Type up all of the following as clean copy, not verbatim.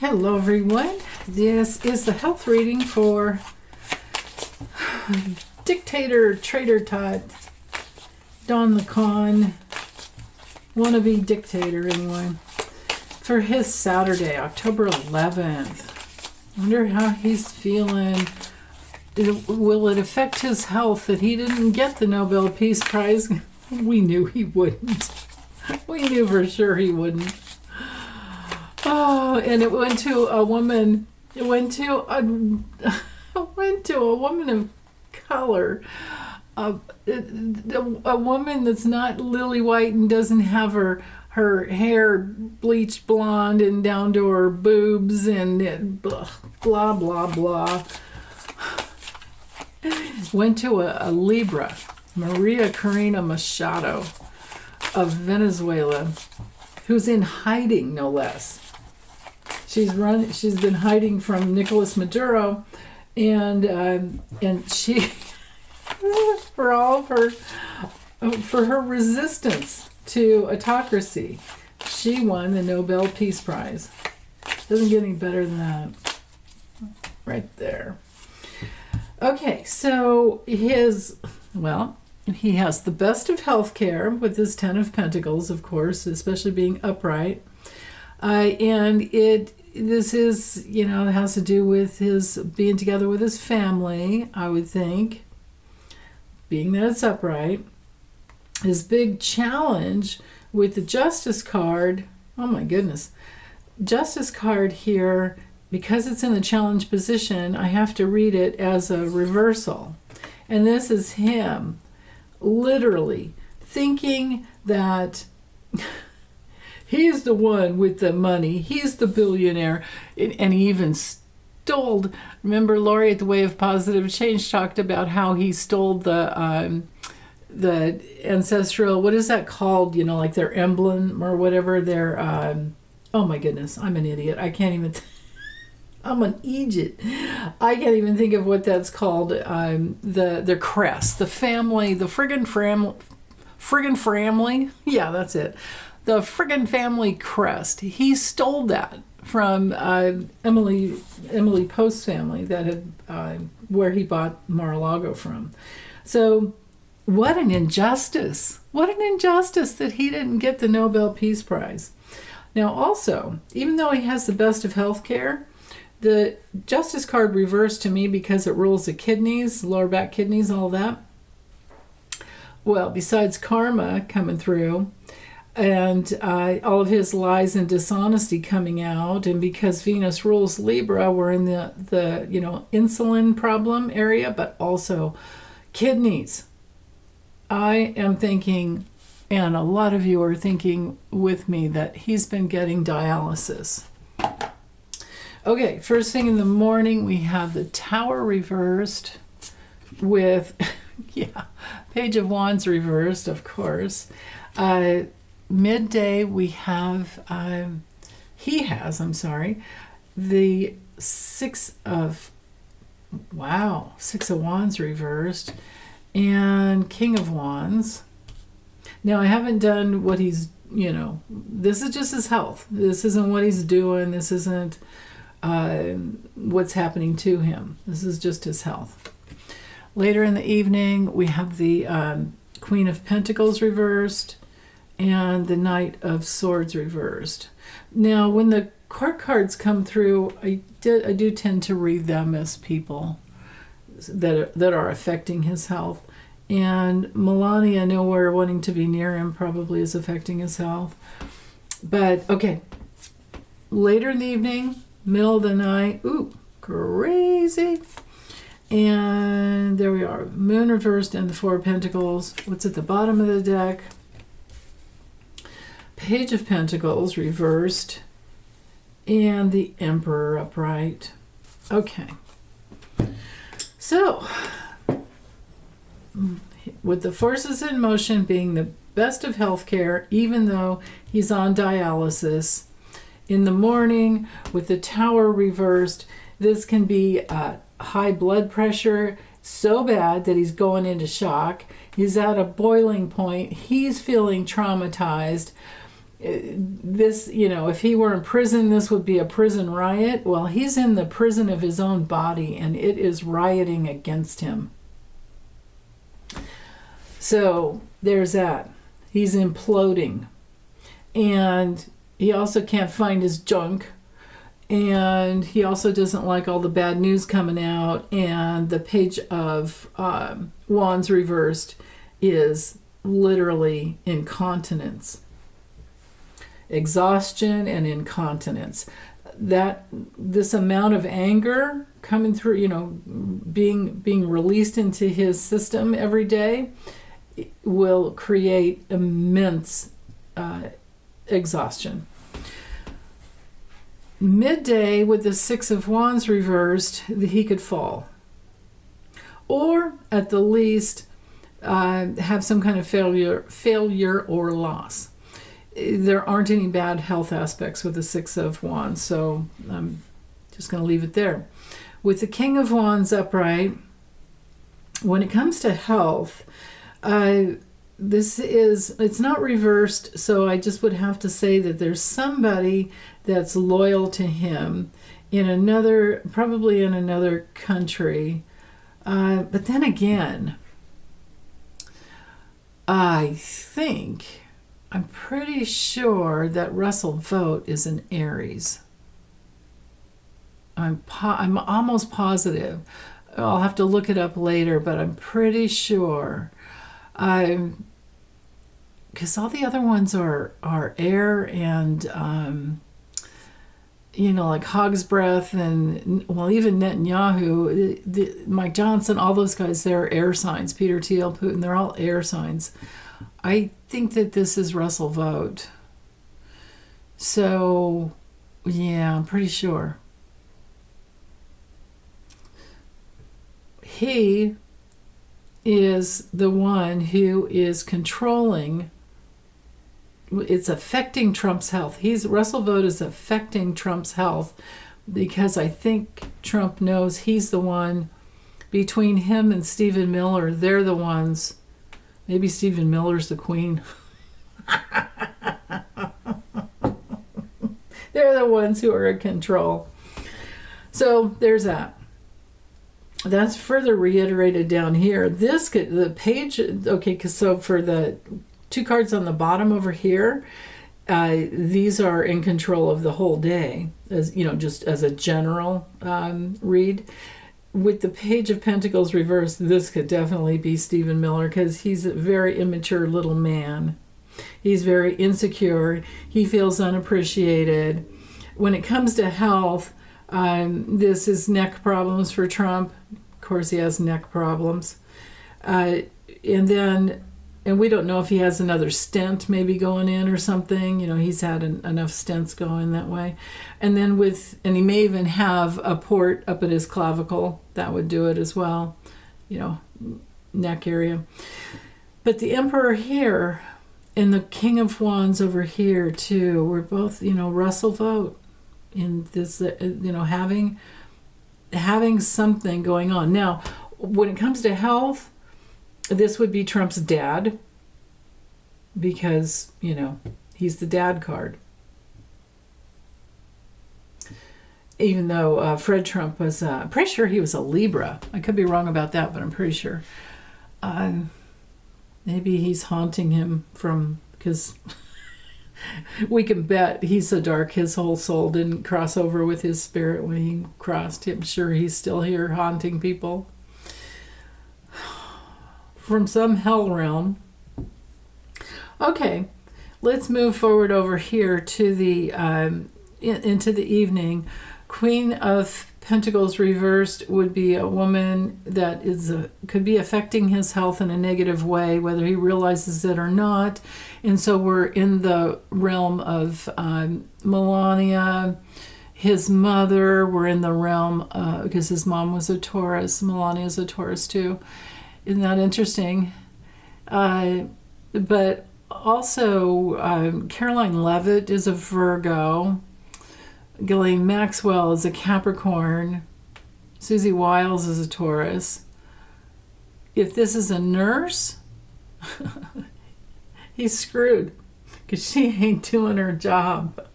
Hello everyone, this is the health reading for dictator, traitor tot, Don the Con, wannabe dictator anyway, for his Saturday, October 11th. Wonder how he's feeling. Will it affect his health that he didn't get the Nobel Peace Prize? We knew he wouldn't. We knew for sure he wouldn't. Oh, and it went to a woman. It went to a woman of color, a woman that's not lily white and doesn't have her hair bleached blonde and down to her boobs and blah blah blah. Went to a Libra, Maria Corina Machado of Venezuela, who's in hiding, no less. She's been hiding from Nicolas Maduro, and she for her resistance to autocracy, she won the Nobel Peace Prize. Doesn't get any better than that. Right there. Okay, so he has the best of healthcare with his Ten of Pentacles, of course, especially being upright. And this is, it has to do with his being together with his family, I would think, being that it's upright. His big challenge with the Justice card, oh my goodness, Justice card here, because it's in the challenge position, I have to read it as a reversal. And this is him literally thinking that he's the one with the money. He's the billionaire. And he even stole. Remember, Lori at the Way of Positive Change talked about how he stole the ancestral, what is that called? Like their emblem or whatever. Their, oh my goodness, I'm an idiot. I can't even, I'm an Egypt. I can't even think of what that's called. Their crest, the family, the friggin' family. Yeah, that's it. The friggin' family crest. He stole that from Emily Post's family that had where he bought Mar-a-Lago from. So what an injustice. What an injustice that he didn't get the Nobel Peace Prize. Now also, even though he has the best of healthcare, the Justice card reversed to me because it rules the kidneys, lower back kidneys, all that. Well, besides karma coming through, and all of his lies and dishonesty coming out, and because Venus rules Libra, we're in the insulin problem area, but also kidneys. I am thinking, and a lot of you are thinking with me, that he's been getting dialysis. Okay, first thing in the morning, we have the Tower reversed with, Page of Wands reversed, of course. Midday, we have, the Six of Wands reversed, and King of Wands. Now, I haven't done what he's, this is just his health. This isn't what he's doing. This isn't what's happening to him. This is just his health. Later in the evening, we have the Queen of Pentacles reversed and the Knight of Swords reversed. Now, when the court cards come through, I do tend to read them as people that are affecting his health. And Melania, nowhere wanting to be near him, probably is affecting his health. But, okay. Later in the evening, middle of the night, ooh, crazy. And there we are, Moon reversed and the Four of Pentacles. What's at the bottom of the deck? Page of Pentacles reversed and the Emperor upright. Okay. So, with the forces in motion being the best of healthcare, even though he's on dialysis, in the morning with the Tower reversed, this can be high blood pressure, so bad that he's going into shock. He's at a boiling point. He's feeling traumatized. This, if he were in prison, this would be a prison riot. Well, he's in the prison of his own body, and it is rioting against him. So there's that. He's imploding. And he also can't find his junk. And he also doesn't like all the bad news coming out. And the page of Wands reversed is literally incontinence. Exhaustion and incontinence. This amount of anger coming through, being released into his system every day will create immense exhaustion. Midday, with the Six of Wands reversed, he could fall. Or, at the least, have some kind of failure or loss. There aren't any bad health aspects with the Six of Wands, so I'm just going to leave it there. With the King of Wands upright, when it comes to health, it's not reversed, so I just would have to say that there's somebody that's loyal to him probably in another country. But then again, I'm pretty sure that Russell Vogt is an Aries. I'm almost positive. I'll have to look it up later, but I'm pretty sure. Because all the other ones are air and, like Hog's Breath and, even Netanyahu, Mike Johnson, all those guys, they're air signs. Peter Thiel, Putin, they're all air signs. I think that this is Russell Vogt. So, yeah, I'm pretty sure. He is the one who is controlling. It's affecting Trump's health. Russell Vogt is affecting Trump's health because I think Trump knows he's the one. Between him and Stephen Miller, they're the ones. Maybe Stephen Miller's the queen. They're the ones who are in control. So there's that. That's further reiterated down here. The page, okay, so for the two cards on the bottom over here, these are in control of the whole day, as just as a general read. With the Page of Pentacles reversed, this could definitely be Stephen Miller because he's a very immature little man. He's very insecure. He feels unappreciated. When it comes to health, this is neck problems for Trump. Of course, he has neck problems. And we don't know if he has another stent maybe going in or something. He's had enough stents going that way. And then and he may even have a port up at his clavicle. That would do it as well, neck area. But the Emperor here and the King of Wands over here too, we're both, Russell Vogt in this, having something going on. Now, when it comes to health, this would be Trump's dad because, he's the dad card. Even though Fred Trump was, I'm pretty sure he was a Libra. I could be wrong about that, but I'm pretty sure. Maybe he's haunting him because we can bet he's so dark his whole soul didn't cross over with his spirit when he crossed. I'm sure he's still here haunting people from some hell realm. Okay, let's move forward over here to the into the evening. Queen of Pentacles reversed would be a woman that could be affecting his health in a negative way, whether he realizes it or not. And so we're in the realm of Melania, his mother. We're in the realm because his mom was a Taurus. Melania's a Taurus too. Isn't that interesting? But also, Caroline Levitt is a Virgo. Ghislaine Maxwell is a Capricorn. Susie Wiles is a Taurus. If this is a nurse, he's screwed because she ain't doing her job.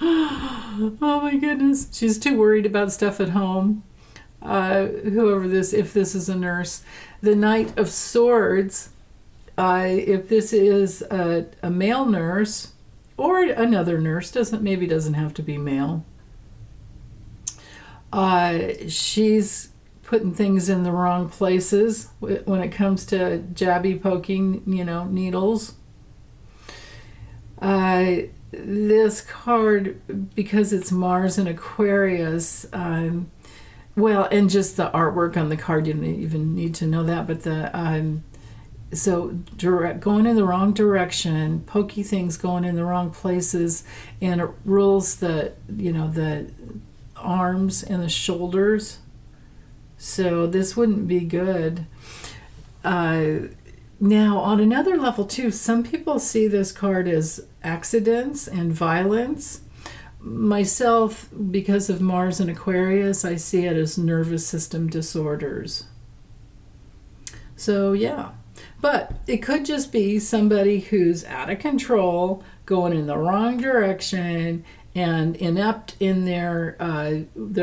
Oh my goodness. She's too worried about stuff at home. If this is a nurse. The Knight of Swords, if this is a male nurse or another nurse, doesn't have to be male. She's putting things in the wrong places when it comes to jabby poking, needles. This card, because it's Mars and Aquarius, and just the artwork on the card, you don't even need to know that, but going in the wrong direction, pokey things going in the wrong places, and it rules the arms and the shoulders. So this wouldn't be good. Now, on another level too, some people see this card as accidents and violence. Myself, because of Mars and Aquarius, I see it as nervous system disorders. So yeah, but it could just be somebody who's out of control, going in the wrong direction, and inept in their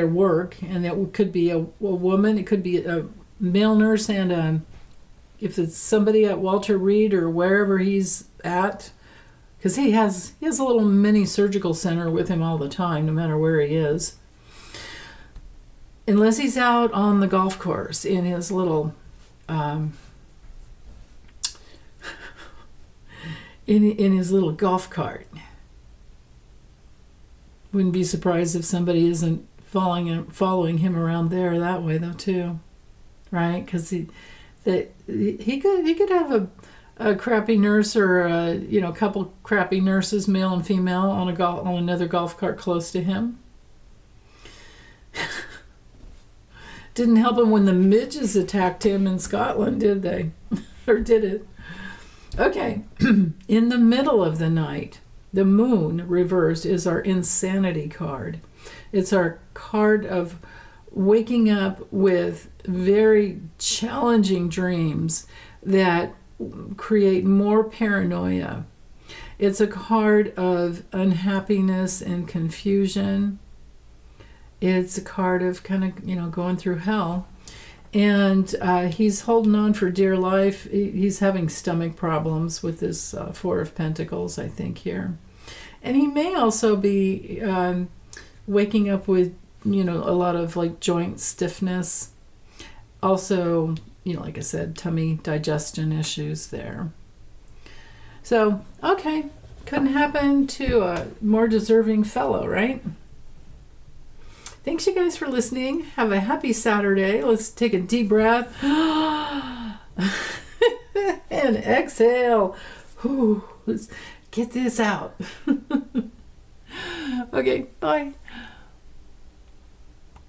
work. And it could be a woman, it could be a male nurse, and if it's somebody at Walter Reed or wherever he's at, because he has a little mini surgical center with him all the time, no matter where he is. Unless he's out on the golf course in his little in his little golf cart. Wouldn't be surprised if somebody isn't following him around there that way though too, right? Because he could have a crappy nurse or a couple crappy nurses, male and female, on another golf cart close to him. Didn't help him when the midges attacked him in Scotland, did they? Or did it? Okay, in the middle of the night, the moon reversed is our insanity card. It's our card of waking up with very challenging dreams that create more paranoia. It's a card of unhappiness and confusion. It's a card of kind of, going through hell. And he's holding on for dear life. He's having stomach problems with this Four of Pentacles, I think, here. And he may also be waking up with, a lot of like joint stiffness. Also, like I said, tummy digestion issues there. So, okay, couldn't happen to a more deserving fellow, right? Thanks, you guys, for listening. Have a happy Saturday. Let's take a deep breath. And exhale. Let's get this out. Okay, bye.